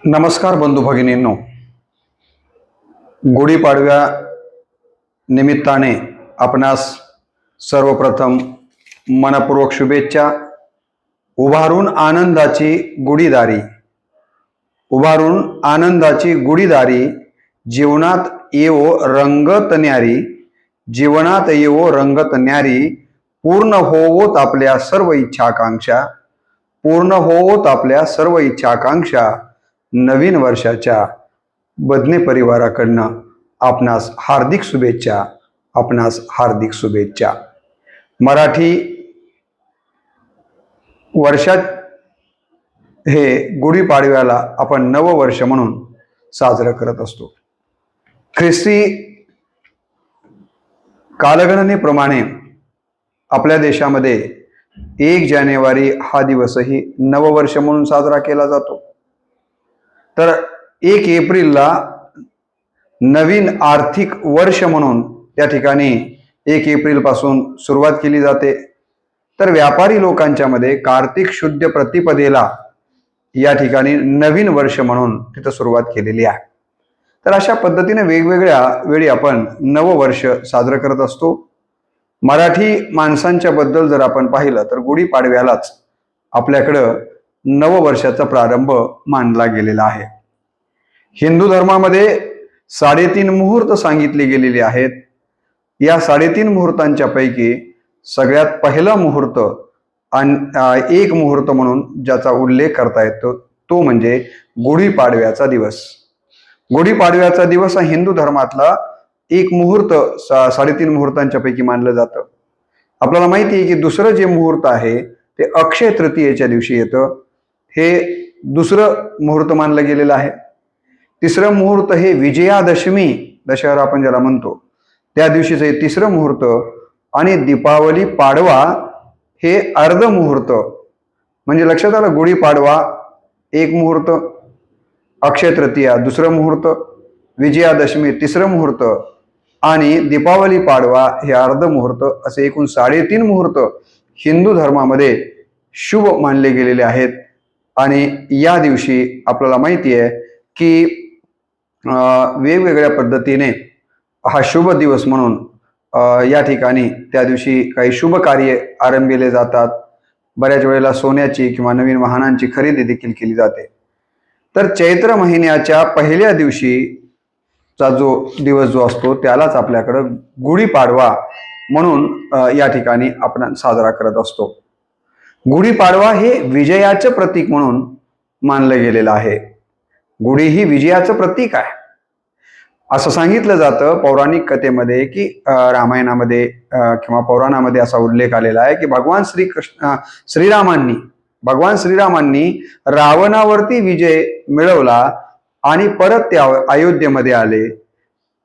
नमस्कार बंधू भगिनींनो, गुढीपाडव्या निमित्ताने आपणास सर्वप्रथम मनपूर्वक शुभेच्छा. उभारून आनंदाची गुढीदारी, उभारून आनंदाची गुढीदारी, जीवनात येवो रंगत न्यारी, जीवनात येवो रंगत न्यारी, पूर्ण होवोत आपल्या सर्व इच्छाकांक्षा, पूर्ण होवोत आपल्या सर्व इच्छाकांक्षा. नवीन वर्षाच्या बदने परिवाराकडनं आपणास हार्दिक शुभेच्छा, आपणास हार्दिक शुभेच्छा. मराठी वर्षात हे गुढीपाडव्याला आपण नववर्ष म्हणून साजरं करत असतो. ख्रिस्ती कालगणनेप्रमाणे आपल्या देशामध्ये 1 जानेवारी हा दिवसही नववर्ष म्हणून साजरा केला जातो. तर 1 एप्रिलला नवीन आर्थिक वर्ष म्हणून त्या ठिकाणी 1 एप्रिल पासून सुरुवात केली जाते. तर व्यापारी लोकांच्या मध्ये कार्तिक शुद्ध प्रतिपदेला या ठिकाणी नवीन वर्ष म्हणून तिथं सुरुवात केलेली आहे. तर अशा पद्धतीने वेगवेगळ्या वेळी आपण नववर्ष साजरं करत असतो. मराठी माणसांच्या बद्दल जर आपण पाहिलं तर गुढीपाडव्यालाच आपल्याकडं नववर्षाचा प्रारंभ मानला गेलेला आहे. हिंदू धर्मामध्ये 3.5 मुहूर्त सांगितले गेलेले आहेत. या 3.5 मुहूर्तांच्या पैकी सगळ्यात पहिला मुहूर्त आणि एक मुहूर्त म्हणून ज्याचा उल्लेख करता येतो तो म्हणजे गुढीपाडव्याचा दिवस. गुढीपाडव्याचा दिवस हा हिंदू धर्मातला एक मुहूर्त 3.5 मुहूर्तांच्या पैकी मानलं जातं. आपल्याला माहिती आहे की दुसरं जे मुहूर्त आहे ते अक्षय तृतीयेच्या दिवशी येतं. हे दुसरं मुहूर्त मानलं गेलेलं आहे. तिसरं मुहूर्त हे विजयादशमी, दशहरा आपण ज्याला म्हणतो, त्या दिवशीचं हे तिसरं मुहूर्त. आणि दीपावली पाडवा हे अर्ध मुहूर्त. म्हणजे लक्षात आलं, गुढीपाडवा एक मुहूर्त, अक्षय तृतीया दुसरं मुहूर्त, विजयादशमी तिसरं मुहूर्त आणि दीपावली पाडवा हे अर्ध मुहूर्त, असे एकूण 3.5 मुहूर्त हिंदू धर्मामध्ये शुभ मानले गेलेले आहेत. आणि या दिवशी आपल्याला माहिती आहे की वेगवेगळ्या पद्धतीने हा शुभ दिवस म्हणून या ठिकाणी त्या दिवशी काही शुभ कार्य आरंभिले जातात. बऱ्याच वेळेला सोन्याची किंवा नवीन वाहनांची खरेदी देखील केली जाते. तर चैत्र महिन्याच्या पहिल्या दिवशीचा जो दिवस जो असतो त्यालाच आपल्याकडं गुढीपाडवा म्हणून या ठिकाणी आपण साजरा करत असतो. गुढीपाडवा हे विजयाचं प्रतीक म्हणून मानलं गेलेलं आहे. गुढी ही विजयाचं प्रतीक आहे असं सांगितलं जातं पौराणिक कथेमध्ये की रामायणामध्ये किंवा पौराणामध्ये असा उल्लेख आलेला आहे की भगवान श्रीरामांनी रावणावरती विजय मिळवला आणि परत ते अयोध्येमध्ये आले.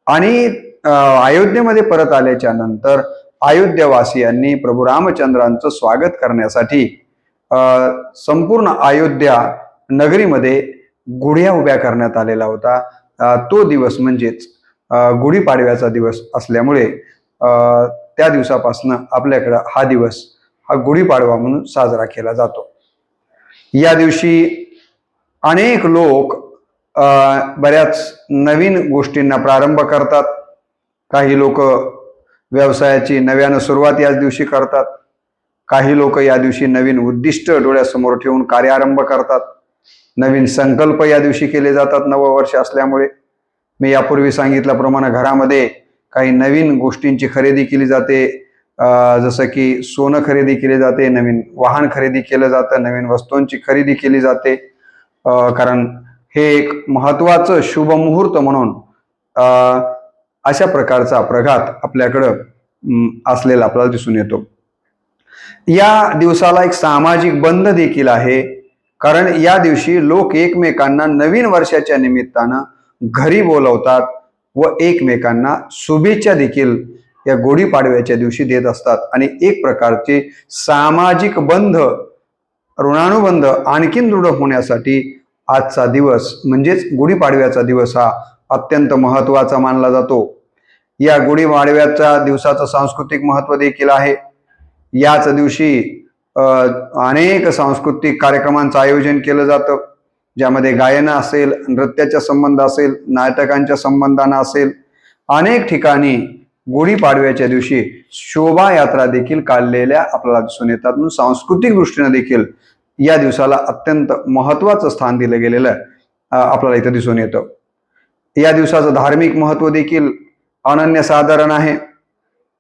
आणि अयोध्येमध्ये परत आल्याच्या नंतर अयोध्यवासियांनी प्रभू रामचंद्रांचं स्वागत करण्यासाठी संपूर्ण अयोध्या नगरीमध्ये गुढ्या उभ्या करण्यात आलेला होता. तो दिवस म्हणजेच गुढीपाडव्याचा दिवस असल्यामुळे त्या दिवसापासून आपल्याकडं हा दिवस हा गुढीपाडवा म्हणून साजरा केला जातो. या दिवशी अनेक लोक बऱ्याच नवीन गोष्टींना प्रारंभ करतात. काही लोक व्यवसायाची नव्यानं सुरुवात याच दिवशी करतात. काही लोक या दिवशी नवीन उद्दिष्ट डोळ्यासमोर ठेवून कार्यारंभ करतात. नवीन संकल्प या दिवशी केले जातात नववर्ष असल्यामुळे. मी यापूर्वी सांगितल्याप्रमाणे घरामध्ये काही नवीन गोष्टींची खरेदी केली जाते. जसं की सोनं खरेदी केले जाते, नवीन वाहन खरेदी केलं जातं, नवीन वस्तूंची खरेदी केली जाते. कारण हे एक महत्त्वाचं शुभ मुहूर्त म्हणून अशा प्रकारचा प्रघात आपल्याकडं असलेला आपल्याला दिसून येतो. या दिवसाला एक सामाजिक बंध देखील आहे. कारण या दिवशी लोक एकमेकांना नवीन वर्षाच्या निमित्तानं घरी बोलवतात व एकमेकांना शुभेच्छा देखील या गुढीपाडव्याच्या दिवशी देत असतात. आणि एक प्रकारचे सामाजिक बंध, ऋणानुबंध आणखीन दृढ होण्यासाठी आजचा दिवस म्हणजेच गुढीपाडव्याचा दिवस हा अत्यंत महत्त्वाचा मानला जातो. या गुढीपाडव्याच्या दिवसाचं सांस्कृतिक महत्त्व देखील आहे. याच दिवशी अनेक सांस्कृतिक कार्यक्रमांचं आयोजन केलं जातं. ज्यामध्ये गायन असेल, नृत्याचा संबंध असेल, नाटकांच्या संबंधानं असेल, अनेक ठिकाणी गुढीपाडव्याच्या दिवशी शोभायात्रा देखील काढलेल्या आपल्याला दिसून येतात. म्हणून सांस्कृतिक दृष्टीने देखील या दिवसाला अत्यंत महत्वाचं स्थान दिलं गेलेलं आपल्याला इथं दिसून येतं. या दिवसाचं धार्मिक महत्व देखील अनन्यसाधारण आहे.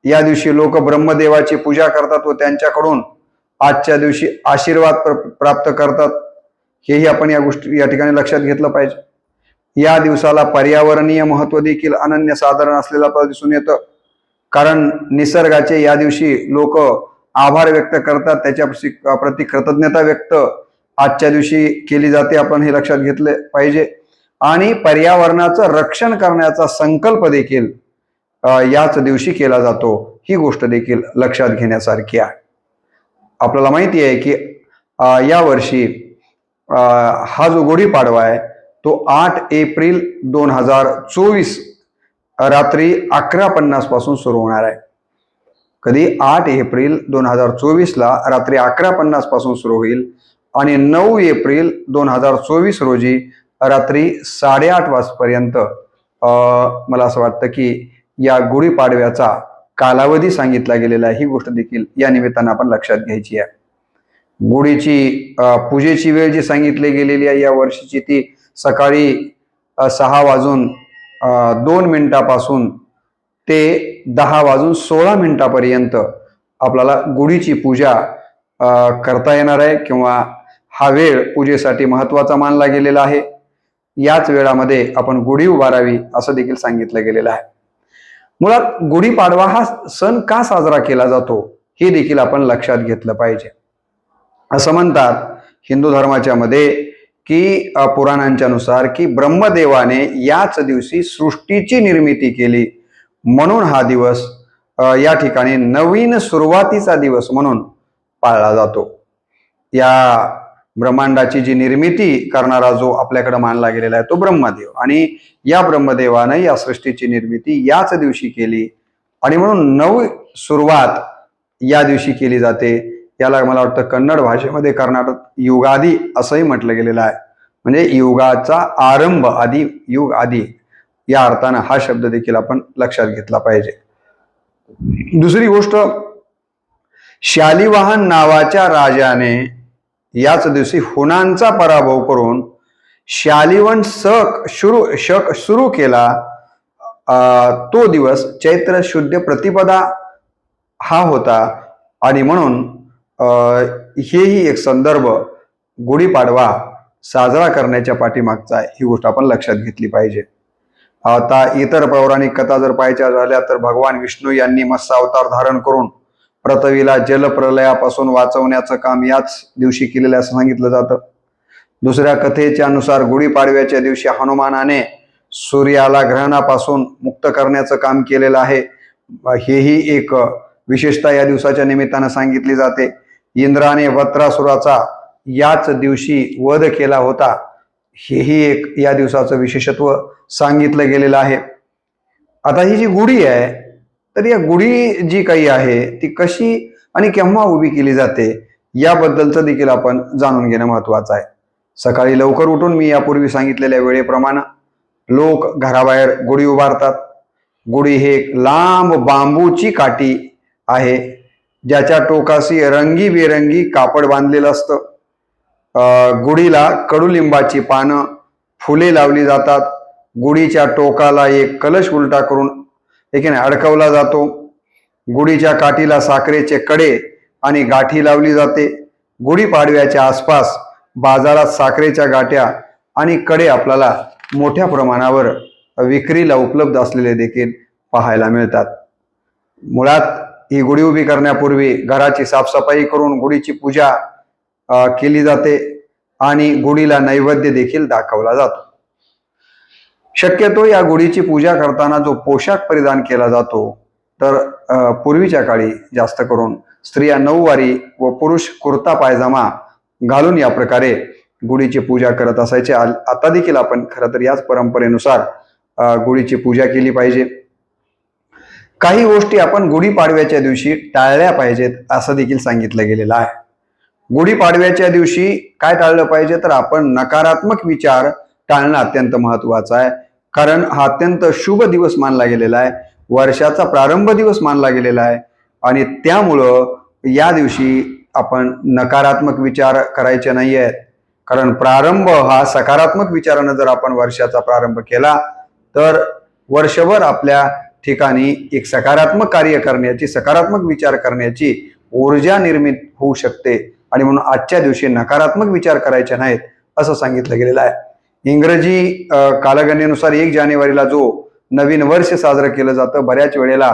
या दिवशी लोक ब्रह्मदेवाची पूजा करतात व त्यांच्याकडून आजच्या दिवशी आशीर्वाद प्राप्त करतात. हेही आपण या गोष्टी या ठिकाणी लक्षात घेतलं पाहिजे. या दिवसाला पर्यावरणीय महत्व देखील अनन्यसाधारण असलेलं आपल्याला दिसून येतं. कारण निसर्गाचे या दिवशी लोक आभार व्यक्त करतात, त्याच्या प्रति कृतज्ञता व्यक्त आजच्या दिवशी केली जाते. आपण हे लक्षात घेतले पाहिजे. आणि पर्यावरणाचं रक्षण करण्याचा संकल्प देखील याच दिवशी केला जातो. ही गोष्ट देखील लक्षात घेण्यासारखी आहे. आपल्याला माहिती आहे की या वर्षी हा जो गुढीपाडवा आहे तो 8 एप्रिल 2024 रात्री 11:50 पासून सुरू होणार आहे. कधी 8 एप्रिल 2024ला रात्री 11:50 पासून सुरू होईल आणि 9 एप्रिल 2024 रोजी रात्री 8:30 वाजपर्यंत मला असं वाटतं की या गुढीपाडव्याचा कालावधी सांगितला गेलेला आहे. ही गोष्ट देखील या निमित्तानं आपण लक्षात घ्यायची आहे. गुढीची पूजेची वेळ जी सांगितली गेलेली आहे या वर्षीची ती सकाळी 6:02 ते 10:16 आपल्याला गुढीची पूजा करता येणार आहे किंवा हा वेळ पूजेसाठी महत्वाचा मानला गेलेला आहे. याच वेळामध्ये आपण गुढी उभारावी असं देखील सांगितलं गेलेलं आहे. मुळात गुढीपाडवा हा सण का साजरा केला जातो हे देखील आपण लक्षात घेतलं पाहिजे. असं म्हणतात हिंदू धर्माच्या मध्ये की पुराणांच्या नुसार की ब्रह्मदेवाने याच दिवशी सृष्टीची निर्मिती केली, म्हणून हा दिवस या ठिकाणी नवीन सुरुवातीचा दिवस म्हणून पाळला जातो. या ब्रह्मांडाची जी निर्मिती करणारा जो आपल्याकडे मानला गेलेला आहे तो ब्रह्मदेव, आणि या ब्रह्मदेवाने या सृष्टीची निर्मिती याच दिवशी केली आणि म्हणून नवी सुरुवात या दिवशी केली जाते. याला मला वाटतं कन्नड भाषेमध्ये कर्नाटक युगादी असंही म्हटलं गेलेलं आहे. म्हणजे युगाचा आरंभ, आधी, युग आधी या अर्थानं हा शब्द देखील आपण लक्षात घेतला पाहिजे. दुसरी गोष्ट, शालिवाहन नावाच्या राजाने याच दिवशी हुनांचा पराभव करून शालिवाहन शक सुरू केला. तो दिवस चैत्र शुद्ध प्रतिपदा हा होता आणि म्हणून हेही एक संदर्भ गुढीपाडवा साजरा करण्याच्या पाठीमागचा आहे. ही गोष्ट आपण लक्षात घेतली पाहिजे. आता इतर पौराणिक कथा जर पाहायच्या झाल्या तर भगवान विष्णू यांनी मत्स्य अवतार धारण करून पृथ्वीला जलप्रलयापासून वाचवण्याचं काम याच दिवशी केलेलं असं सांगितलं जातं. दुसऱ्या कथेच्या नुसार गुढीपाडव्याच्या दिवशी हनुमानाने सूर्याला ग्रहणापासून मुक्त करण्याचं काम केलेलं आहे. हेही एक विशेषता या दिवसाच्या निमित्तानं सांगितली जाते. इंद्राने वत्रासुराचा याच दिवशी वध केला होता, हेही एक या दिवसाचं विशेषत्व सांगितलं गेलेलं आहे. आता ही जी गुढी आहे तर या गुढी जी काही आहे ती कशी आणि केव्हा उभी केली जाते याबद्दलचं देखील आपण जाणून घेणं महत्वाचं आहे. सकाळी लवकर उठून मी यापूर्वी सांगितलेल्या वेळेप्रमाणे लोक घराबाहेर गुढी उभारतात. गुढी हे एक लांब बांबूची काठी आहे ज्याच्या टोकाशी रंगीबेरंगी कापड बांधलेलं असतं. गुढीला कडुलिंबाची पानं, फुले लावली जातात. गुढीच्या टोकाला एक कलश उलटा करून एकीने अडकवला जातो. गुढीच्या काठीला साखरेचे कडे आणि गाठी लावली जाते. गुढीपाडव्याच्या आसपास बाजारात साखरेच्या गाठ्या आणि कडे आपल्याला मोठ्या प्रमाणावर विक्रीला उपलब्ध असलेले देखील पाहायला मिळतात. मुळात ही गुढी उभी करण्यापूर्वी घराची साफसफाई करून गुढीची पूजा केली जाते आणि गुढीला नैवेद्य देखील दाखवला जातो. शक्यतो या गुढीची पूजा करताना जो पोशाख परिधान केला जातो तर पूर्वीच्या काळी जास्त करून स्त्रिया नऊवारी व पुरुष कुर्ता पायजामा घालून या प्रकारे गुढीची पूजा करत असायचे. आता देखील आपण खरं तर याच परंपरेनुसार गुढीची पूजा केली पाहिजे. काही गोष्टी आपण गुढीपाडव्याच्या दिवशी टाळल्या पाहिजेत असं देखील सांगितलं गेलेलं आहे. गुढीपाडव्याच्या दिवशी काय टाळलं पाहिजे, तर आपण नकारात्मक विचार टाळणं अत्यंत महत्वाचं आहे. कारण हा अत्यंत शुभ दिवस मानला गेलेला आहे, वर्षाचा प्रारंभ दिवस मानला गेलेला आहे आणि त्यामुळं या दिवशी आपण नकारात्मक विचार करायचे नाही आहेत. कारण प्रारंभ हा सकारात्मक विचारानं जर आपण वर्षाचा प्रारंभ केला तर वर्षभर आपल्या ठिकाणी एक सकारात्मक कार्य करण्याची, सकारात्मक विचार करण्याची ऊर्जा निर्मित होऊ शकते आणि म्हणून आजच्या दिवशी नकारात्मक विचार करायचे नाहीत असं सांगितलं गेलेलं आहे. इंग्रजी कालगणनेनुसार 1 जानेवारीला जो नवीन वर्ष साजरं केलं जातं, बऱ्याच वेळेला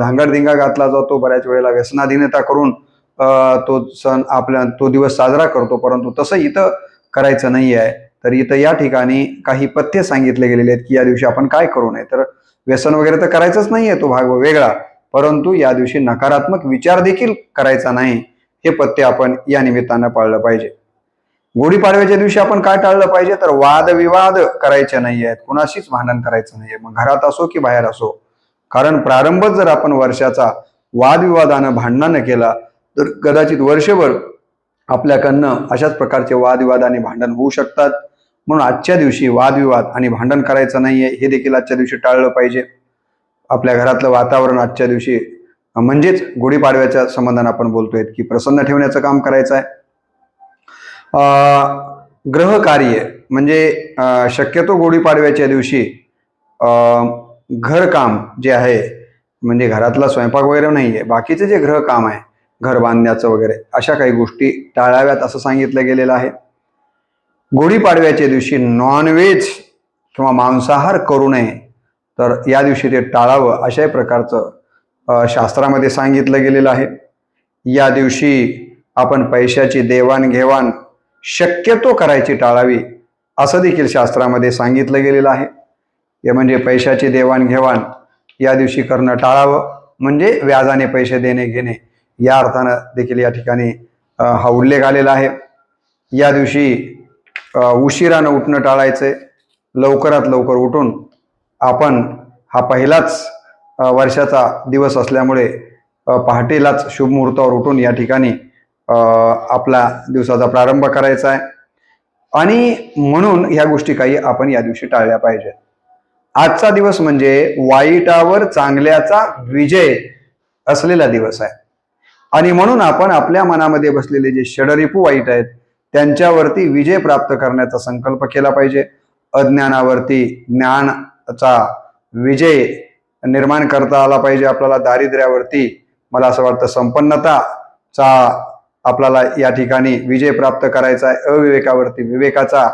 धांगडधिंगा घातला जातो, बऱ्याच वेळेला व्यसनाधीनता करून तो सण आपला तो दिवस साजरा करतो, परंतु तसं इथं करायचं नाही आहे. तर इथं या ठिकाणी काही पथ्य सांगितले गेलेले आहेत की या दिवशी आपण काय करू नये. तर व्यसन वगैरे तर करायचंच नाहीये, तो भाग वेगळा, परंतु या दिवशी नकारात्मक विचार देखील करायचा नाही, हे पथ्य आपण या निमित्तानं पाळलं पाहिजे. गुढीपाडव्याच्या दिवशी आपण काय टाळलं पाहिजे, तर वादविवाद करायचे नाही आहेत, कुणाशीच भांडण करायचं नाहीये, मग घरात असो की बाहेर असो. कारण प्रारंभच जर आपण वर्षाचा वादविवादानं भांडणानं केला तर कदाचित वर्षभर आपल्याकडनं अशाच प्रकारचे वादविवाद आणि भांडण होऊ शकतात. म्हणून आजच्या दिवशी वादविवाद आणि भांडण करायचं नाहीये, हे देखील आजच्या दिवशी टाळलं पाहिजे. आपल्या घरातलं वातावरण आजच्या दिवशी म्हणजेच गुढीपाडव्याच्या संबंधाने आपण बोलतोय की प्रसन्न ठेवण्याचं काम करायचं आहे. ग्रह कार्य म्हणजे शक्यतो गुढीपाडव्याच्या दिवशी घरकाम जे आहे, म्हणजे घरातला स्वयंपाक वगैरे नाही आहे, बाकीचे जे गृहकाम आहे, घर बांधण्याचं वगैरे, अशा काही गोष्टी टाळाव्यात असं सांगितलं गेलेलं आहे. गुढीपाडव्याच्या दिवशी नॉनव्हेज किंवा मांसाहार करू नये, तर या दिवशी ते टाळावं अशाही प्रकारचं शास्त्रामध्ये सांगितलं गेलेलं आहे. या दिवशी आपण पैशाची देवाणघेवाण शक्यतो करायची टाळावी असं देखील शास्त्रामध्ये सांगितलं गेलेलं आहे. हे म्हणजे पैशाची देवाणघेवाण या दिवशी करणं टाळावं, म्हणजे व्याजाने पैसे देणे घेणे या अर्थानं देखील या ठिकाणी हा उल्लेख आलेला आहे. या दिवशी उशिरानं उठणं टाळायचंय, लवकरात लवकर उठून आपण हा पहिलाच वर्षाचा दिवस असल्यामुळे पहाटेलाच शुभ मुहूर्तावर उठून या ठिकाणी आपला दिवसाचा प्रारंभ करायचा आहे आणि म्हणून ह्या गोष्टी काही आपण या दिवशी टाळल्या पाहिजेत. आजचा दिवस म्हणजे वाईटावर चांगल्याचा विजय असलेला दिवस आहे आणि म्हणून आपण आपल्या मनामध्ये बसलेले जे षडरिपू वाईट आहेत त्यांच्यावरती विजय प्राप्त करण्याचा संकल्प केला पाहिजे. अज्ञानावरती ज्ञानाचा विजय निर्माण करता आला पाहिजे. आपल्याला दारिद्र्यावरती, मला असं वाटतं, संपन्नताचा आपल्याला या ठिकाणी विजय प्राप्त करायचा आहे. अविवेकावरती विवेकाचा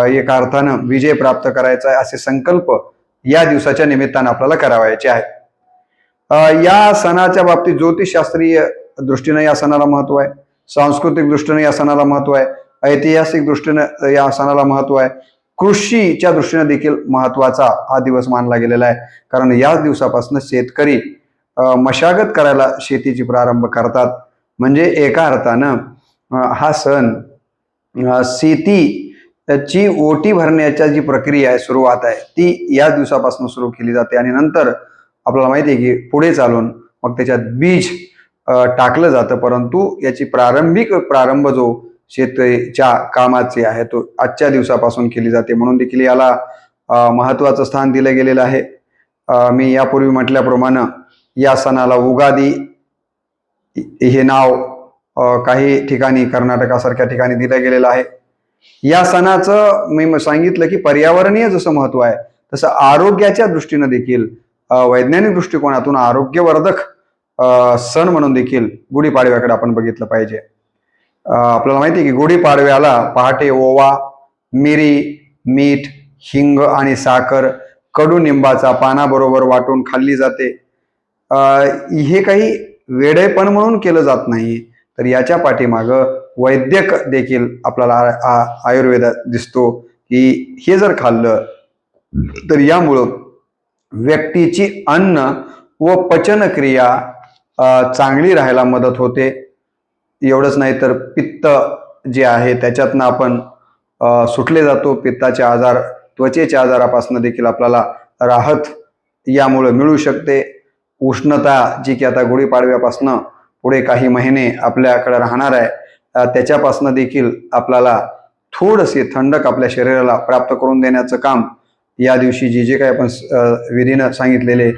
एका अर्थानं विजय प्राप्त करायचा आहे, असे संकल्प या दिवसाच्या निमित्तानं आपल्याला करावायचे आहेत. या सणाच्या बाबतीत ज्योतिषशास्त्रीय दृष्टीने या सणाला महत्व आहे, सांस्कृतिक दृष्टीने या सणाला महत्व आहे, ऐतिहासिक दृष्टीने या सणाला महत्व आहे, कृषीच्या दृष्टीने देखील महत्वाचा हा दिवस मानला गेलेला आहे. कारण याच दिवसापासून शेतकरी मशागत करायला शेतीची प्रारंभ करतात. म्हणजे एका अर्थानं हा सण शेतीची ओटी भरण्याच्या जी प्रक्रिया आहे, सुरुवात आहे, ती याच दिवसापासून सुरू केली जाते आणि नंतर आपल्याला माहिती आहे की पुढे चालून मग त्याच्यात बीज टाकलं जातं. परंतु याची प्रारंभ जो शेतीच्या कामाची आहे तो आजच्या दिवसापासून केली जाते, म्हणून देखील याला महत्वाचं स्थान दिलं गेलेलं आहे. मी यापूर्वी म्हटल्याप्रमाणे या सणाला उगादी हे नाव काही ठिकाणी कर्नाटकासारख्या ठिकाणी दिलं गेलेलं आहे. या सणाचं मी सांगितलं की पर्यावरणीय जसं महत्व आहे तसं आरोग्याच्या दृष्टीनं देखील वैज्ञानिक दृष्टिकोनातून आरोग्यवर्धक सण म्हणून देखील गुढीपाडव्याकडे आपण बघितलं पाहिजे. आपल्याला माहिती आहे की गुढीपाडव्याला पहाटे ओवा, मिरी, मीठ, हिंग आणि साखर कडुनिंबाचा पानाबरोबर वाटून खाल्ली जाते. हे काही वेडेपण म्हणून केलं जात नाही, तर याच्या पाठीमागं वैद्यक देखील आपल्याला आयुर्वेदात दिसतो की हे जर खाल्लं तर यामुळं व्यक्तीची अन्न व पचनक्रिया चांगली राहायला मदत होते. एवढंच नाही तर पित्त जे आहे त्याच्यातनं आपण सुटले जातो. पित्ताचे आजार, त्वचेच्या आजारापासून देखील आपल्याला राहत यामुळे मिळू शकते. उष्णता जी की आता गुढीपाडव्यापासून पुढे काही महिने आपल्याकडे राहणार आहे, त्याच्यापासून देखील आपल्याला थोडीशी थंडक आपल्या शरीराला प्राप्त करून देण्याचं काम या दिवशी जे काही आपण विधीनं सांगितलेले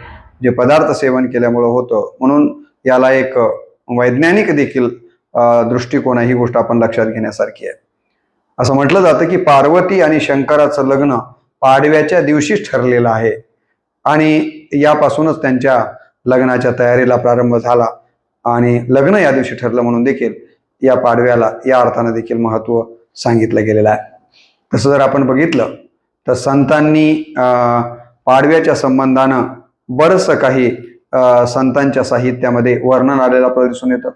जे पदार्थ सेवन केल्यामुळं होतं. म्हणून याला एक वैज्ञानिक देखील दृष्टिकोन आहे, ही गोष्ट आपण लक्षात घेण्यासारखी आहे. असं म्हटलं जातं की पार्वती आणि शंकराचं लग्न पाडव्याच्या दिवशीच ठरलेलं आहे आणि यापासूनच त्यांच्या लग्नाच्या तयारीला प्रारंभ झाला आणि लग्न या दिवशी ठरलं म्हणून देखील या पाडव्याला या अर्थानं देखील महत्त्व सांगितलं गेलेलं आहे. तसं जर आपण बघितलं तर संतांनी पाडव्याच्या संबंधानं बरंचसं काही संतांच्या साहित्यामध्ये वर्णन आलेलं आपल्याला दिसून येतं.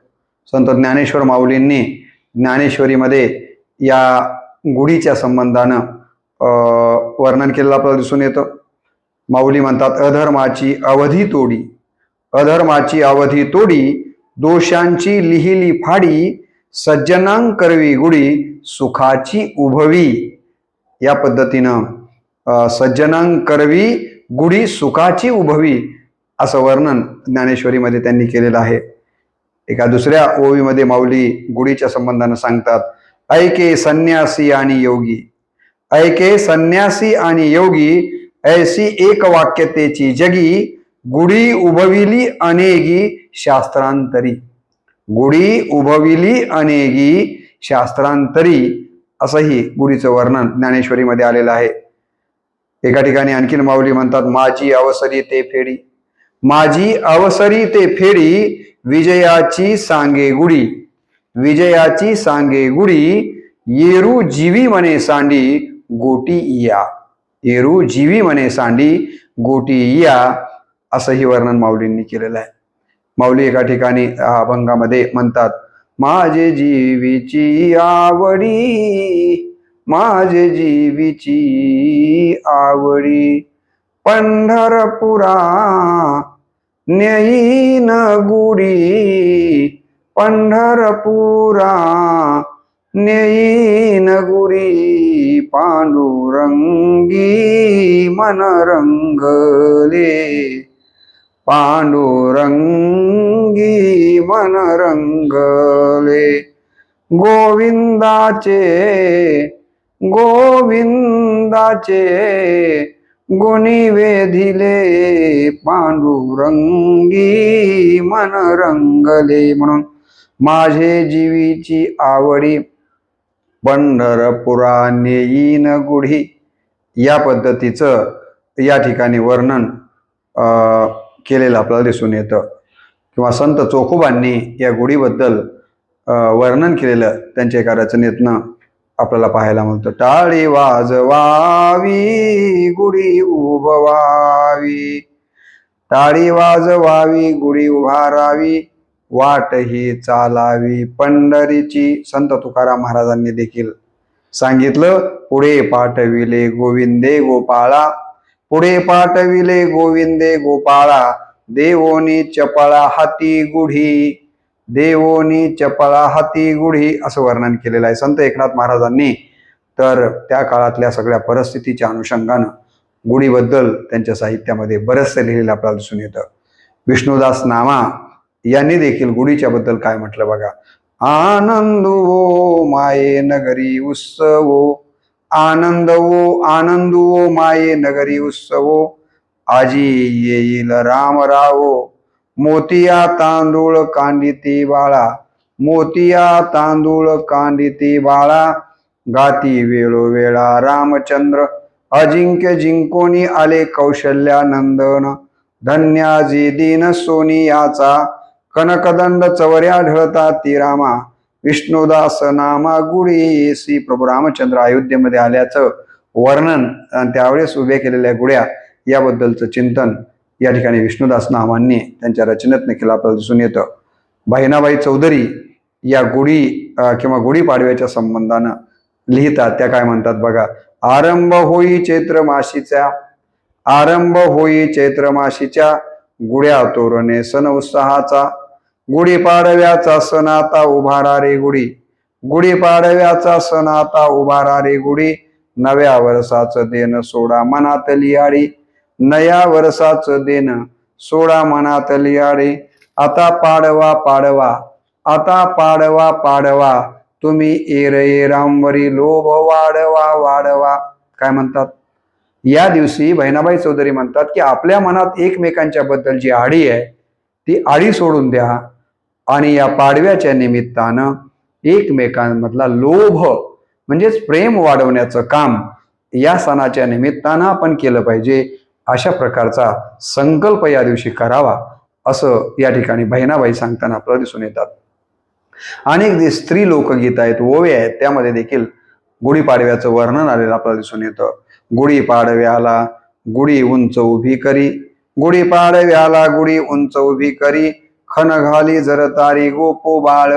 संत ज्ञानेश्वर माऊलींनी ज्ञानेश्वरीमध्ये या गुढीच्या संबंधानं वर्णन केलेलं आपल्याला दिसून येतं. माऊली म्हणतात, अधर्माची अवधी तोडी, अधर्माची अवधी तोडी, दोषांची लिहिली फाडी, सज्जनां करवी गुढी सुखाची उभवी. या पद्धतीनं सज्जनां करवी गुढी सुखाची उभवी असं वर्णन ज्ञानेश्वरीमध्ये त्यांनी केलेलं आहे. एका दुसऱ्या ओवीमध्ये माऊली गुढीच्या संबंधानं सांगतात, ऐके संन्यासी आणि योगी, ऐके संन्यासी आणि योगी, ऐसी एक वाक्यतेची जगी, गुढी उभविली अनेगी शास्त्रांतरी. गुढी उभविली अनेगी शास्त्रांतरी असंही गुढीचं वर्णन ज्ञानेश्वरीमध्ये आलेलं आहे. एका ठिकाणी आणखीन माऊली म्हणतात, माझी अवसरी ते फेडी, माझी अवसरी ते फेडी, विजयाची सांगे गुढी, विजयाची सांगे गुढी, येरू जीवी म्हणे सांडी गोटी इया, येरू जीवी म्हणे सांडी गोटी इया असंही वर्णन माऊलींनी केलेलं आहे. माऊली एका ठिकाणी अभंगामध्ये म्हणतात, माझे जीवीची आवडी, माझे जीवीची आवडी, पंढरपुरा नेईन गुढी, पंढरपुरा नेईन गुढी, पांडुरंगी मन रंगले, पांडुरंगी मन रंगले, गोविंदाचे गोविंदाचे गुणी वेधिले, पांडुरंगी मन रंगले. म्हणून माझे जीवीची आवडी, पंढरपुरा नेईन गुढी या पद्धतीचं या ठिकाणी वर्णन केलेलं आपल्याला दिसून येतं. किंवा संत चोखोबांनी या गुढीबद्दल वर्णन केलेलं त्यांच्या एका रचनेतनं आपल्याला पाहायला मिळतं. टाळी वाजवावी गुढी उभवावी, टाळी वाजवावी गुढी उभारावी, वाट ही चालावी पंढरीची. संत तुकाराम महाराजांनी देखील सांगितलं, पुढे पाठविले गोविंदे गोपाळा, पुढे पाठविले गोविंदे गोपाळा, देवोनी चपळा हाती गुढी, देवोनी चपळा हाती गुढी असं वर्णन केलेलं आहे संत एकनाथ महाराजांनी. तर त्या काळातल्या सगळ्या परिस्थितीच्या अनुषंगानं गुढीबद्दल त्यांच्या साहित्यामध्ये बरंचसं लिहिलेलं आपल्याला दिसून येतं. विष्णुदास नामा यांनी देखील गुढीच्या बद्दल काय म्हटलं बघा. आनंदो माये नगरी उत्सवो, आनंदवो आनंदो माये नगरी उत्सवो, आजी येईल रामरावो, मोतिया तांदूळ कांडिती बाळा, मोतिया तांदूळ कांडिती बाळा, गाती वेळोवेळा रामचंद्र, अजिंक्य जिंकोनी आले कौशल्यानंदन, धन्याजी दीन सोनियाचा, कनकदंड चवऱ्या ढळता ती रामा, विष्णुदास नामा गुढी येसी. प्रभू रामचंद्र अयोध्येमध्ये आल्याचं वर्णन आणि त्यावेळेस उभ्या केलेल्या गुढ्या याबद्दलचं चिंतन या ठिकाणी विष्णुदास नामांनी त्यांच्या रचनेतनं केलं आपल्याला दिसून येतं. बहिणाबाई चौधरी या गुढी किंवा गुढीपाडव्याच्या संबंधानं लिहितात. त्या काय म्हणतात बघा. आरंभ होई चैत्र माशीच्या, आरंभ होई चैत्र माशीच्या, गुढ्या तोरणे सण उत्साहाचा, गुढीपाडव्याचा सण आता उभारा रे गुढी, गुढीपाडव्याचा सण आता उभारा रे गुढी, नव्या वर्षाचं देण सोडा मनातली आडी, नया वर्षाचं देण सोडा मनातली आडी, आता पाडवा पाडवा, आता पाडवा पाडवा, तुम्ही एरये रामवरी लोभ वाढवा वाढवा. काय म्हणतात? या दिवशी बहिणाबाई चौधरी म्हणतात की आपल्या मनात एकमेकांच्या बद्दल जी आडी आहे ती आडी सोडून द्या आणि या पाडव्याच्या निमित्तानं एकमेकांमधला लोभ म्हणजेच प्रेम वाढवण्याचं काम या सणाच्या निमित्तानं आपण केलं पाहिजे. अशा प्रकारचा संकल्प या दिवशी करावा असं या ठिकाणी बहिणाबाई सांगताना आपल्याला दिसून येतात. अनेक स्त्री लोकगीत आहेत, ओवे आहेत, त्यामध्ये देखील गुढीपाडव्याचं वर्णन आलेलं आपल्याला दिसून येतं. गुढीपाडव्याला गुढी उंच उभी करी, गुढीपाडव्याला गुढी उंच उभी करी, खण घाली जर तारी गोपो बाळ,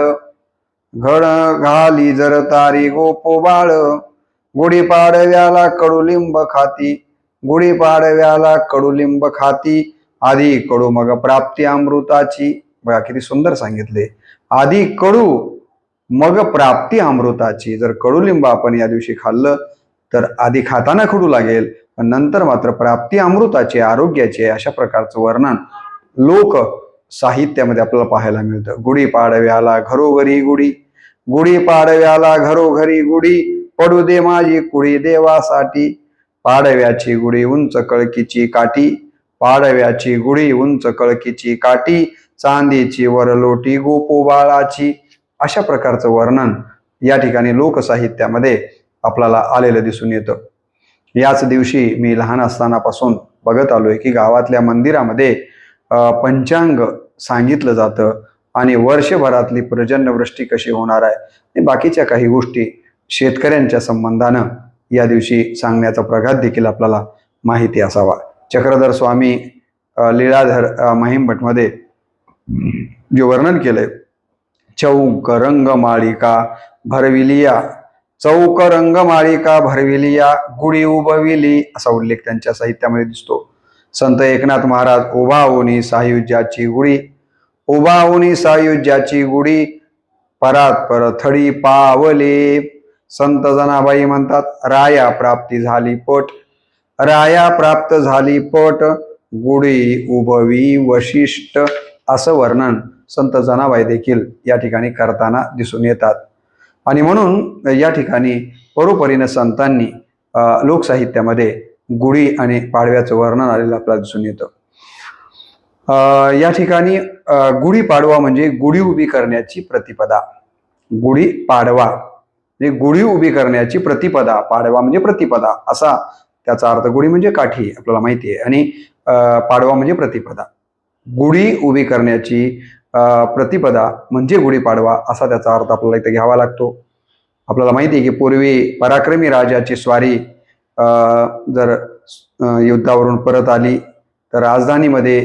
घड घाली जर तारी गोपो बाळ, गुढीपाडव्याला कडुलिंब खाती, गुढीपाडव्याला कडुलिंब खाती, आधी कडू मग प्राप्ती अमृताची. बघा किती सुंदर सांगितले. आधी कडू मग प्राप्ती अमृताची. जर कडुलिंब आपण या दिवशी खाल्लं तर आधी खाताना कडू लागेल, पण नंतर मात्र प्राप्ती अमृताची, आरोग्याची, अशा प्रकारचं वर्णन लोक साहित्यामध्ये आपल्याला पाहायला मिळतं. गुढीपाडव्याला घरोघरी गुढी, गुढीपाडव्याला घरोघरी गुढी, पडू दे माझी कुडी देवासाठी, पाडव्याची गुढी उंच कळकीची काठी, पाडव्याची गुढी उंच कळकीची काठी, चांदीची वरलोटी गोपो बाळाची. अशा प्रकारचं वर्णन या ठिकाणी लोकसाहित्यामध्ये आपल्याला आलेलं दिसून येतं. याच दिवशी मी लहान असतानापासून बघत आलोय की गावातल्या मंदिरामध्ये पंचांग सांगितलं जातं आणि वर्षभरातली पर्जन्यवृष्टी कशी होणार आहे आणि बाकीच्या काही गोष्टी शेतकऱ्यांच्या संबंधानं या दिवशी सांगण्याचा प्रघात देखील आपल्याला माहिती असावा. चक्रधर स्वामी लीळाधर महिमभटमध्ये जे वर्णन केलंय, चौक रंग माळिका भरविलिया, चौक रंग माळिका भरविलिया, गुढी उभविली, असा उल्लेख त्यांच्या साहित्यामध्ये दिसतो. संत एकनाथ महाराज उभावूनी सायुज्याची गुढी, उभावूनी सायुज्याची गुढी, परात परथडी पावले. संत जनाबाई म्हणतात राया प्राप्ती झाली पट, राया प्राप्त झाली पट, गुढी उभवी वशिष्ठ, असं वर्णन संत जनाबाई देखील या ठिकाणी करताना दिसून येतात. आणि म्हणून या ठिकाणी परोपरीनं संतांनी लोकसाहित्यामध्ये गुढी आणि पाडव्याचं वर्णन आलेलं आपल्याला दिसून येतं. या ठिकाणी गुढी पाडवा म्हणजे गुढी उभी करण्याची प्रतिपदा. गुढी पाडवा म्हणजे गुढी उभी करण्याची प्रतिपदा, पाडवा म्हणजे प्रतिपदा असा त्याचा अर्थ. गुढी म्हणजे काठी आपल्याला माहिती आहे आणि पाडवा म्हणजे प्रतिपदा. गुढी उभी करण्याची प्रतिपदा म्हणजे गुढीपाडवा असा त्याचा अर्थ आपल्याला इथे घ्यावा लागतो. आपल्याला माहिती आहे की पूर्वी पराक्रमी राजाची स्वारी जर युद्धावरून परत आली तर राजधानीमध्ये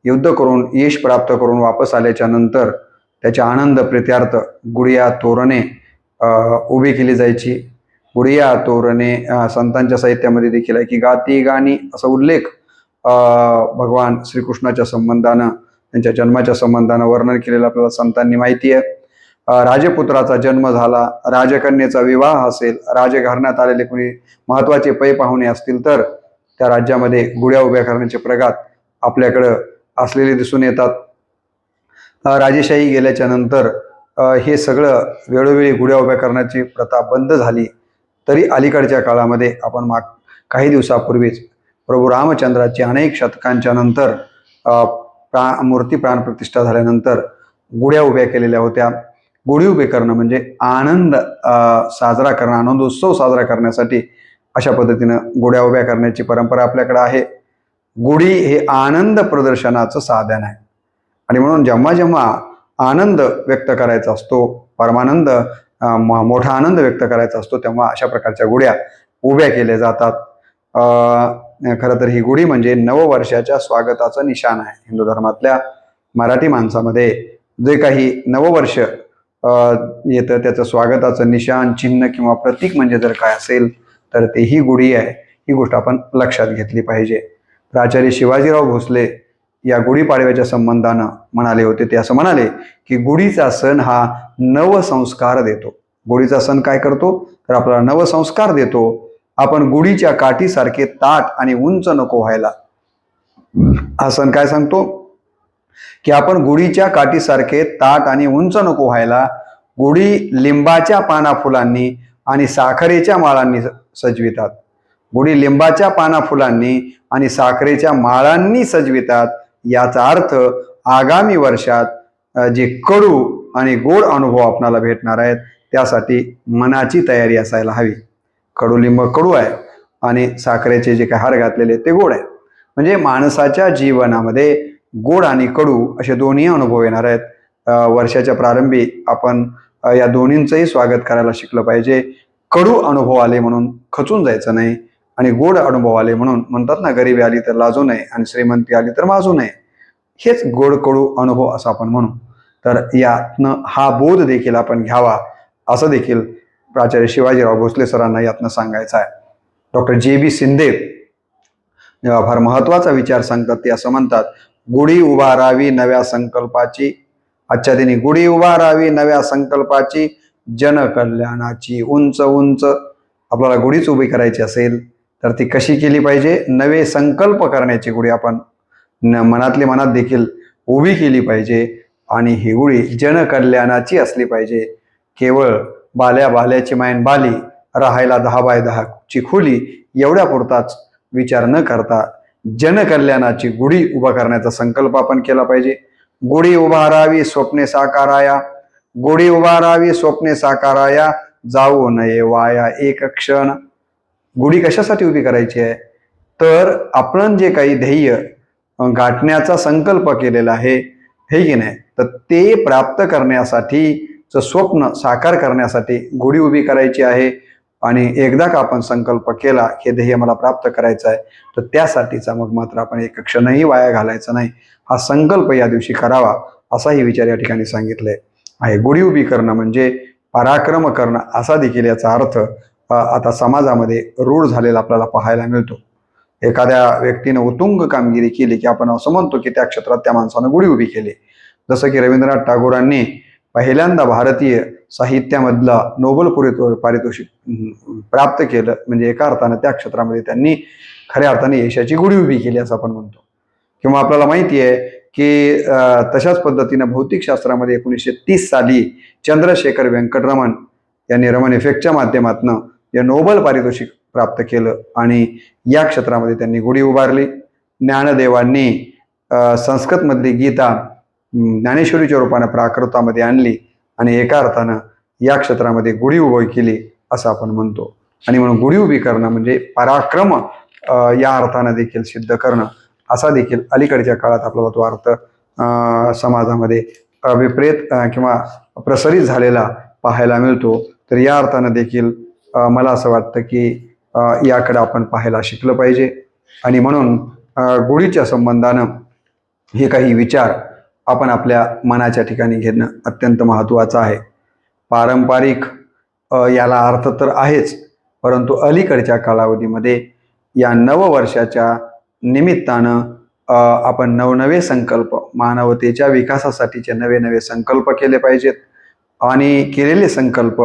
युद्ध करून यश प्राप्त करून वापस आल्याच्या नंतर त्याच्या आनंद प्रीत्यार्थ गुढिया तोरणे उभी केली जायची. गुढिया तोरणे संतांच्या साहित्यामध्ये देखील आहे की गाती गाणी असा उल्लेख भगवान श्रीकृष्णाच्या संबंधानं, त्यांच्या जन्माच्या संबंधानं वर्णन केलेलं आपल्याला संतांनी माहिती आहे. राजपुत्राचा जन्म झाला, राजकन्येचा विवाह असेल, राजघराण्यात आलेले कोणी महत्वाचे पै पाहुणे असतील तर त्या राज्यामध्ये गुढ्या उभ्या करण्याचे प्रघात आपल्याकडं असलेले दिसून येतात. राजेशाही गेल्याच्या नंतर हे सगळं वेळोवेळी गुढ्या उभ्या करण्याची प्रथा बंद झाली. तरी अलीकडच्या काळामध्ये आपण काही दिवसापूर्वीच प्रभू रामचंद्राची अनेक शतकांच्या नंतर मूर्ती प्राणप्रतिष्ठा झाल्यानंतर गुढ्या उभ्या केलेल्या होत्या. गुढी उभे करणं म्हणजे आनंद साजरा करणं, आनंदोत्सव साजरा करण्यासाठी अशा पद्धतीनं गुढ्या उभ्या करण्याची परंपरा आपल्याकडे आहे. गुढी हे आनंद प्रदर्शनाचं साधन आहे आणि म्हणून जेव्हा जेव्हा आनंद व्यक्त करायचा असतो, परमानंद मोठा आनंद व्यक्त करायचा असतो, तेव्हा अशा प्रकारच्या गुढ्या उभ्या केल्या जातात. खरं तर ही गुढी म्हणजे नववर्षाच्या स्वागताचं निशाण आहे. हिंदू धर्मातल्या मराठी माणसामध्ये जे काही नववर्ष येतं त्याचं स्वागताचं निशाण, चिन्ह किंवा प्रतीक म्हणजे जर काय असेल तर ते ही गुढी आहे. ही गोष्ट आपण लक्षात घेतली पाहिजे. प्राचार्य शिवाजीराव भोसले या गुढीपाडव्याच्या संबंधानं म्हणाले होते. ते असं म्हणाले की गुढीचा सण हा नवसंस्कार देतो. गुढीचा सण काय करतो तर आपल्याला नवसंस्कार देतो. आपण गुढीच्या काठीसारखे ताठ आणि उंच नको व्हायला. हा सण काय सांगतो की आपण गुढीच्या काठीसारखे ताट आणि उंच नको व्हायला. गुढी लिंबाच्या पाना फुलांनी आणि साखरेच्या माळांनी सजवितात. गुढी लिंबाच्या पाना फुलांनी आणि साखरेच्या माळांनी सजवितात. याचा अर्थ आगामी वर्षात जे कडू आणि गोड अनुभव आपणाला भेटणार आहेत त्यासाठी मनाची तयारी असायला हवी. कडुलिंब कडू आहे आणि साखरेचे जे काही हार घातलेले ते गोड आहे. म्हणजे माणसाच्या जीवनामध्ये गोड आणि कडू असे दोन्ही अनुभव येणार आहेत. वर्षाच्या प्रारंभी आपण या दोन्हींचंही स्वागत करायला शिकलं पाहिजे. कडू अनुभव आले म्हणून खचून जायचं नाही आणि गोड अनुभव आले म्हणून म्हणतात ना, गरिबी आली तर लाजू नये आणि श्रीमंती आली तर माजू नये. हेच गोड कडू अनुभव असं आपण म्हणू. तर यातनं हा बोध देखील आपण घ्यावा असं देखील प्राचार्य शिवाजीराव भोसले सरांना यातनं सांगायचं आहे. Doctor JB. शिंदे फार महत्वाचा विचार सांगतात. ते असं म्हणतात, गुढी उभारावी नव्या संकल्पाची. आजच्या दिनी गुढी उभारावी नव्या संकल्पाची, जनकल्याणाची उंच उंच. आपल्याला गुढीच उभी करायची असेल तर ती कशी केली पाहिजे? नवे संकल्प करण्याची गुढी आपण मनातली मनात देखील उभी केली पाहिजे आणि ही गुढी जनकल्याणाची असली पाहिजे. केवळ बाल्या बाल्याची मायन बाली, राहायला 10 बाय 10 ची खोली एवढ्या पुरताच विचार न करता जनकल्याणाची गुढी उभा करण्याचा संकल्प आपण केला पाहिजे. गुढी उभारावी स्वप्ने साकाराया, गुढी उभारावी स्वप्ने साकाराया, जाऊ नये वाया एक क्षण. गुढी कशासाठी उभी करायची आहे? तर आपण जे काही ध्येय गाठण्याचा संकल्प केलेला आहे हे की नाही, तर ते प्राप्त करण्यासाठीचं स्वप्न साकार करण्यासाठी गुढी उभी करायची आहे. आणि एकदा का आपण संकल्प केला हे ध्येय मला प्राप्त करायचं आहे तर त्यासाठीचा मग मात्र आपण एक क्षणही वाया घालायचा नाही. हा संकल्प या दिवशी करावा असाही विचार या ठिकाणी सांगितले आहे. गुढी उभी करणं म्हणजे पराक्रम करणं असा देखील याचा अर्थ आता समाजामध्ये रूढ झालेला आपल्याला पाहायला मिळतो. एखाद्या व्यक्तीनं उत्तुंग कामगिरी केली की आपण असं म्हणतो की त्या क्षेत्रात त्या माणसानं गुढी उभी केली. जसं की रवींद्रनाथ टागोरांनी पहिल्यांदा भारतीय साहित्यामधला नोबेल पारितोषिक प्राप्त केलं, म्हणजे एका अर्थानं त्या क्षेत्रामध्ये त्यांनी खऱ्या अर्थाने यशाची गुढी उभी केली असं आपण म्हणतो. किंवा आपल्याला माहिती आहे की तशाच पद्धतीनं भौतिकशास्त्रामध्ये 1930 साली चंद्रशेखर व्यंकटरमण यांनी रमण इफेक्टच्या माध्यमातून जे नोबेल पारितोषिक प्राप्त केलं आणि या क्षेत्रामध्ये त्यांनी गुढी उभारली. ज्ञानदेवांनी संस्कृतमधली गीता ज्ञानेश्वरीच्या रूपानं प्राकृतामध्ये आणली आणि एका अर्थानं या क्षेत्रामध्ये गुढी उभी केली असं आपण म्हणतो. आणि म्हणून गुढी उभी करणं म्हणजे पराक्रम या अर्थानं देखील सिद्ध करणं असा देखील अलीकडच्या काळात आपल्याला तो अर्थ समाजामध्ये विपरीत किंवा प्रसारित झालेला पाहायला मिळतो. तर या अर्थानं देखील मला असं वाटतं की याकडे आपण पाहायला शिकलं पाहिजे. आणि म्हणून गुढीच्या संबंधानं हे काही विचार आपण आपल्या मनाच्या ठिकाणी घेणं अत्यंत महत्त्वाचं आहे. पारंपरिक याला अर्थ तर आहेच, परंतु अलीकडच्या कालावधीमध्ये या नववर्षाच्या निमित्तानं आपण नवनवे संकल्प, मानवतेच्या विकासासाठीचे नवे नवे संकल्प केले पाहिजेत. आणि केलेले संकल्प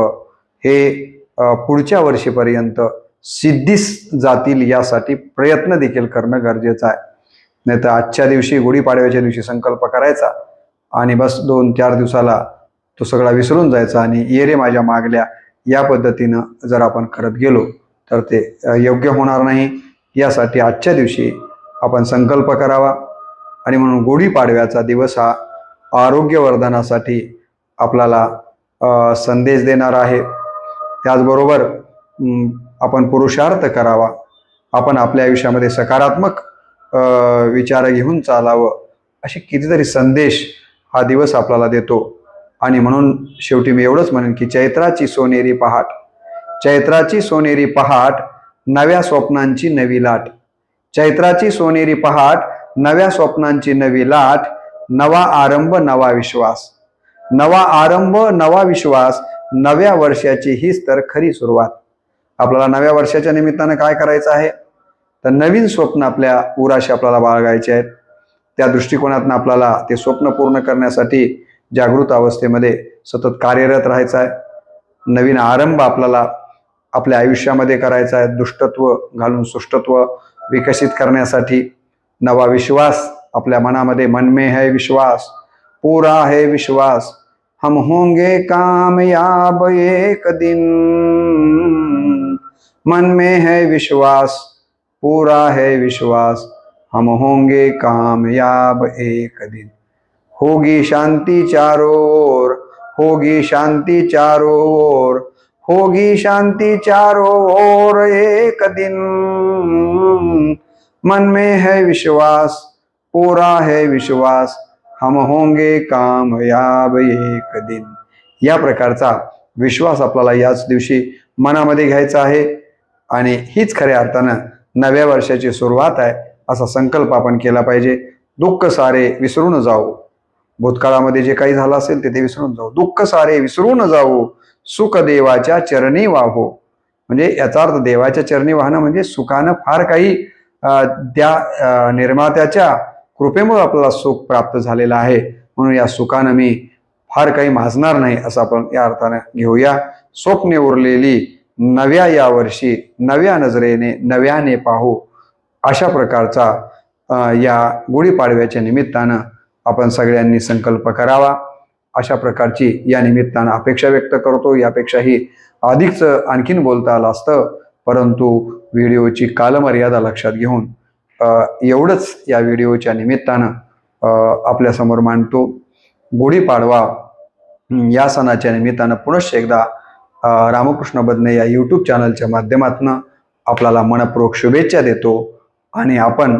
हे पुढच्या वर्षीपर्यंत सिद्धीस जातील यासाठी प्रयत्न देखील करणं गरजेचं आहे. नाही तर आजच्या दिवशी गुढीपाडव्याच्या दिवशी संकल्प करायचा आणि बस 2-4 दिवसाला तो सगळा विसरून जायचा आणि ये रे माझ्या मागल्या या पद्धतीनं जर आपण करत गेलो तर ते योग्य होणार नाही. यासाठी आजच्या दिवशी आपण संकल्प करावा. आणि म्हणून गुढीपाडव्याचा दिवस हा आरोग्यवर्धनासाठी आपल्याला संदेश देणार आहे. त्याचबरोबर आपण पुरुषार्थ करावा. आपण आपल्या आयुष्यामध्ये सकारात्मक विचार घेऊन चालावं असे कितीतरी संदेश हा दिवस आपल्याला देतो. आणि म्हणून शेवटी मी एवढंच म्हणेन की चैत्राची सोनेरी पहाट, चैत्राची सोनेरी पहाट, नव्या स्वप्नांची नवी लाट. चैत्राची सोनेरी पहाट, नव्या स्वप्नांची नवी लाट. नवा आरंभ नवा विश्वास, नवा आरंभ नवा विश्वास. नव्या वर्षाची हीच तर खरी सुरुवात. आपल्याला नव्या वर्षाच्या निमित्तानं काय करायचं आहे? तर नवीन स्वप्न आपल्या उराशी आपल्याला बाळगायचे आहेत. त्या दृष्टिकोनातून आपल्याला ते स्वप्न पूर्ण करण्यासाठी जागृत अवस्थेमध्ये सतत कार्यरत राहायचं आहे. नवीन आरंभ आपल्याला आपल्या आयुष्यामध्ये करायचा आहे. दुष्टत्व घालून सुष्टत्व विकसित करण्यासाठी नवा विश्वास आपल्या मनामध्ये मन में है विश्वास, पूरा है विश्वास, हम होंगे कामयाब एक दिन। मन में है विश्वास, पूरा है विश्वास, हम होंगे कामयाब एक दिन। होगी शांति चारों ओर, होगी शांति चारों ओर, होगी शांति चारों ओर एक दिन। मन में है विश्वास, पूरा है विश्वास, हम होंगे कामयाब एक दिन। या प्रकारचा विश्वास आपल्याला याच दिवशी मनामध्ये घ्यायचा आहे आणि हीच खऱ्या अर्थानं नव्या वर्षाची सुरुवात आहे असा संकल्प आपण केला पाहिजे। दुःख सारे विसरून जाऊ, भूतकाळामध्ये जे काही झालं असेल ते विसरून जाऊ, दुःख सारे विसरून जाऊ, सुख देवाच्या चरणी वाहो। म्हणजे याचा अर्थ देवाच्या चरणी वाहणं म्हणजे सुखानं फार काही त्या निर्मात्याच्या कृपेमुळे आपल्याला सुख प्राप्त झालेलं आहे, म्हणून या सुखानं मी फार काही माजणार नाही असं आपण या अर्थाने घेऊया। स्वप्ने उरलेली नव्या या वर्षी नव्या नजरेने नव्याने पाहू, अशा प्रकारचा या गुढीपाडव्याच्या निमित्तानं आपण सगळ्यांनी संकल्प करावा, अशा प्रकारची या निमित्तानं अपेक्षा व्यक्त करतो। यापेक्षाही अधिकच आणखीन बोलता आलं असतं, परंतु व्हिडिओची कालमर्यादा लक्षात घेऊन एवढंच या व्हिडिओच्या निमित्तानं आपल्यासमोर मांडतो। गुढीपाडवा या सणाच्या निमित्तानं पुनश्च एकदा रामकृष्ण बदने या यूट्यूब चॅनलच्या माध्यमातून आपल्याला मनपूर्वक शुभेच्छा देतो आणि आपण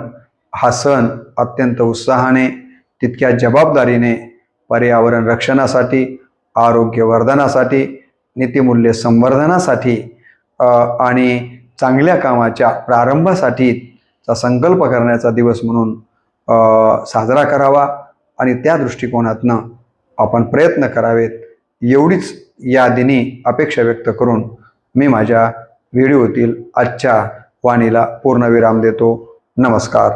हा सण अत्यंत उत्साहाने, तितक्या जबाबदारीने पर्यावरण रक्षणासाठी, आरोग्य वर्धनासाठी, नीतिमूल्य संवर्धनासाठी आणि चांगल्या कामाच्या प्रारंभासाठीचा संकल्प करण्याचा दिवस म्हणून साजरा करावा आणि त्या दृष्टिकोनातनं आपण प्रयत्न करावेत, एवढीच या दिनी अपेक्षा व्यक्त करून मी माझ्या व्हिडिओतील आजच्या वाणीला पूर्णविराम देतो। नमस्कार।